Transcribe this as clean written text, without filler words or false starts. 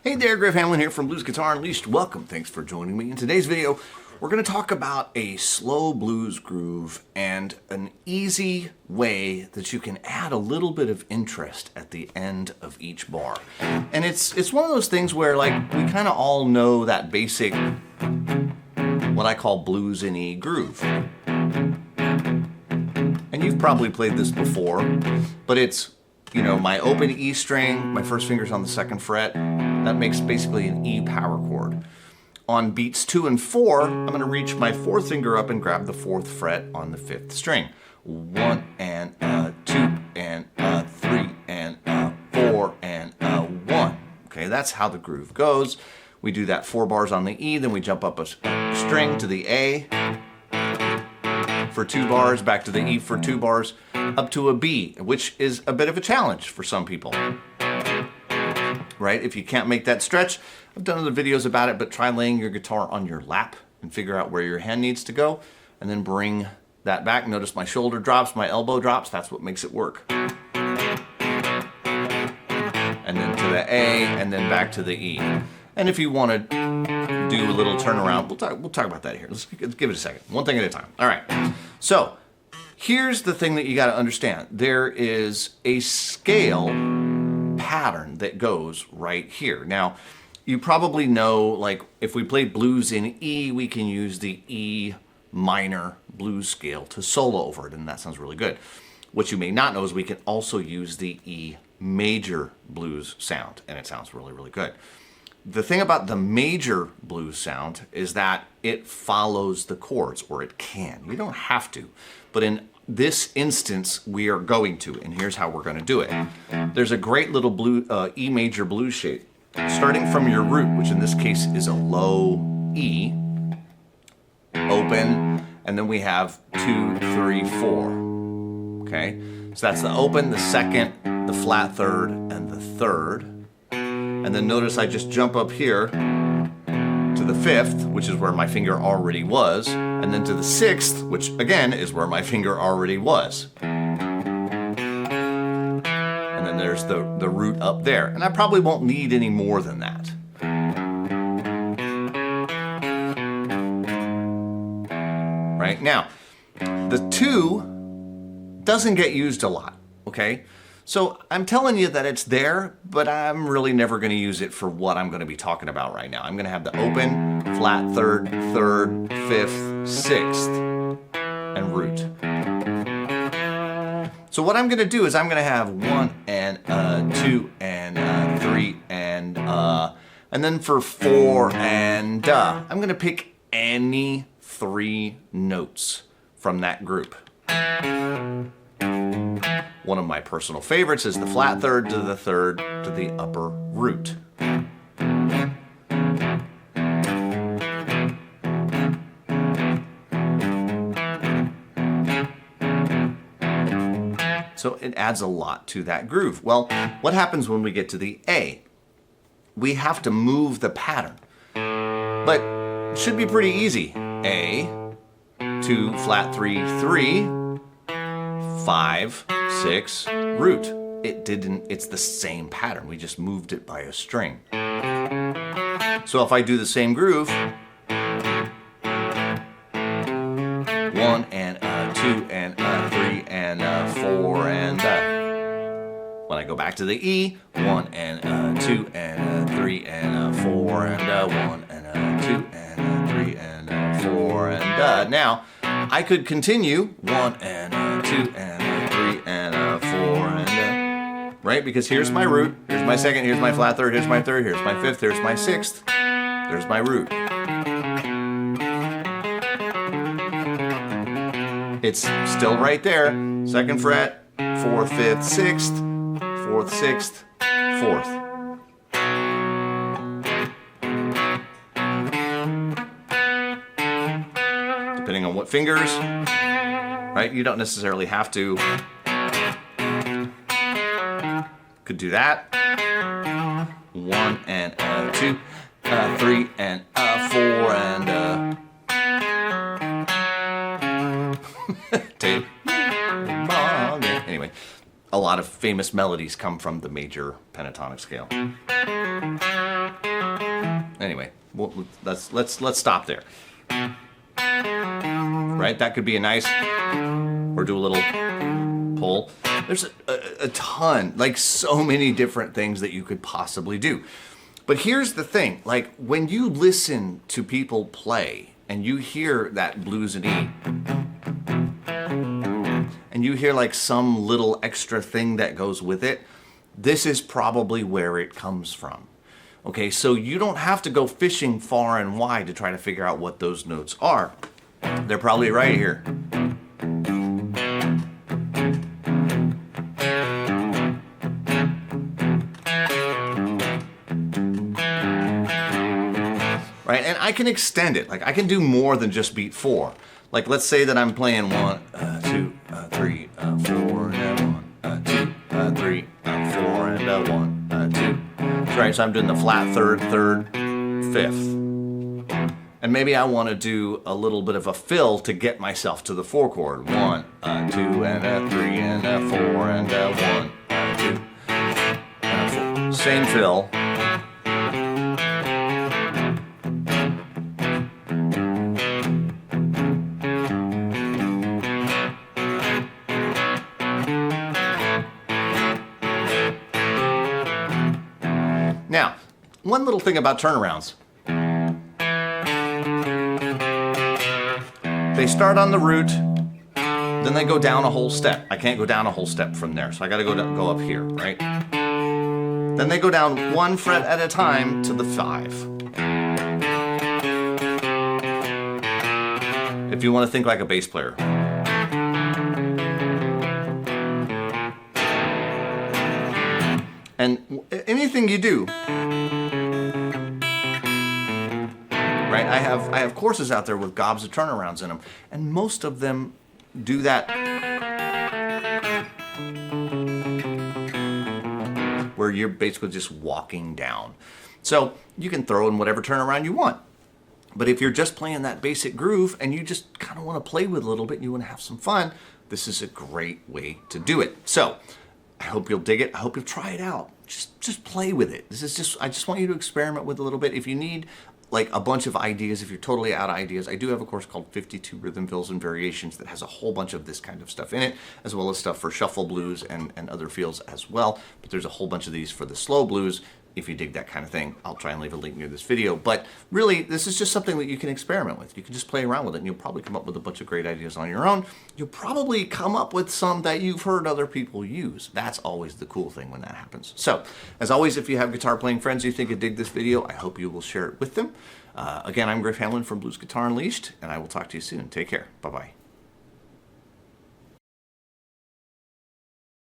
Hey there, Griff Hamlin here from Blues Guitar Unleashed. Welcome, thanks for joining me. In today's video, we're going to talk about a slow blues groove and an easy way that you can add a little bit of interest at the end of each bar. And it's one of those things where, like, we kind of all know that basic, what I call blues in E groove. And you've probably played this before, but it's, you know, my open E string, my first finger's on the second fret. That makes basically an E power chord. On beats 2 and 4, I'm going to reach my fourth finger up and grab the 4th fret on the 5th string. 1 and 2 and 3 and 4 and 1. Okay, that's how the groove goes. We do that 4 bars on the E, then we jump up a string to the A for 2 bars, back to the E for 2 bars, up to a B, which is a bit of a challenge for some people. Right? If you can't make that stretch, I've done other videos about it, but try laying your guitar on your lap and figure out where your hand needs to go, and then bring that back. Notice my shoulder drops, my elbow drops. That's what makes it work. And then to the A, and then back to the E. And if you want to do a little turnaround, we'll talk about that here. Let's give it a second. One thing at a time. All right. So here's the thing that you got to understand. There is a scale pattern that goes right here. Now, you probably know, like, if we play blues in E, we can use the E minor blues scale to solo over it, and that sounds really good. What you may not know is we can also use the E major blues sound, and it sounds really, really good. The thing about the major blues sound is that it follows the chords, or it can. You don't have to, but in this instance, we are going to, and here's how we're going to do it. There's a great little E major blues shape. Starting from your root, which in this case is a low E, open, and then we have 2, 3, 4. Okay? So that's the open, the second, the flat third, and the third. And then notice I just jump up here to the 5th, which is where my finger already was, and then to the 6th, which again is where my finger already was. And then there's the root up there. And I probably won't need any more than that. Right? Now, the 2 doesn't get used a lot, okay? So I'm telling you that it's there, but I'm really never going to use it for what I'm going to be talking about right now. I'm going to have the open, flat third, 5th, 6th, and root. So what I'm going to do is I'm going to have 1 and 2 and 3 and then for 4 and I'm going to pick any 3 notes from that group. One of my personal favorites is the flat third to the third to the upper root. So it adds a lot to that groove. Well, what happens when we get to the A? We have to move the pattern, but it should be pretty easy. A, 2, flat 3, 3, 5, 6, root. It's the same pattern. We just moved it by a string. So if I do the same groove, 1 and 2 and 3 and 4 and when I go back to the E, 1 and 2 and 3 and 4 and 1 and 2 and 3 and 4 and now I could continue 1 and 2 and 3 and 4 and right? Because here's my root, here's my second, here's my flat third, here's my third, here's my 5th, here's my 6th, there's my root. It's still right there. Second fret, fourth, fifth, sixth, fourth, sixth, fourth. Depending on what fingers, right? You don't necessarily have to. Could do that. 1 and 2, 3 and 4 and 2. Anyway, a lot of famous melodies come from the major pentatonic scale. Anyway, let's stop there. Right, that could be a nice, or do a little pull. There's a ton, like so many different things that you could possibly do. But here's the thing, like when you listen to people play and you hear that blues and E, and you hear like some little extra thing that goes with it, this is probably where it comes from. Okay, so you don't have to go fishing far and wide to try to figure out what those notes are. They're probably right here. Right, and I can extend it. Like I can do more than just beat 4. Like let's say that I'm playing 1, 2, 3, 4, and 1, 2, 3, 4, and 1, 2. Right, so I'm doing the flat third, fifth. And maybe I want to do a little bit of a fill to get myself to the 4 chord. 1, 2, and 3, and 4, and 1, 2, and 4. Same fill. Now, one little thing about turnarounds. They start on the root, then they go down a whole step. I can't go down a whole step from there, so I gotta go up here, right? Then they go down 1 fret at a time to the 5. If you want to think like a bass player. And anything you do, right? I have courses out there with gobs of turnarounds in them, and most of them do that where you're basically just walking down. So you can throw in whatever turnaround you want. But if you're just playing that basic groove and you just kind of want to play with it a little bit and you want to have some fun, this is a great way to do it. So I hope you'll dig it. I hope you'll try it out. Just play with it. I just want you to experiment with it a little bit. If you need like a bunch of ideas, if you're totally out of ideas, I do have a course called 52 Rhythm Fills and Variations that has a whole bunch of this kind of stuff in it, as well as stuff for shuffle blues and other feels as well. But there's a whole bunch of these for the slow blues. If you dig that kind of thing, I'll try and leave a link near this video. But really, this is just something that you can experiment with. You can just play around with it, and you'll probably come up with a bunch of great ideas on your own. You'll probably come up with some that you've heard other people use. That's always the cool thing when that happens. So, as always, if you have guitar playing friends you think would dig this video, I hope you will share it with them. Again, I'm Griff Hamlin from Blues Guitar Unleashed, and I will talk to you soon. Take care. Bye-bye.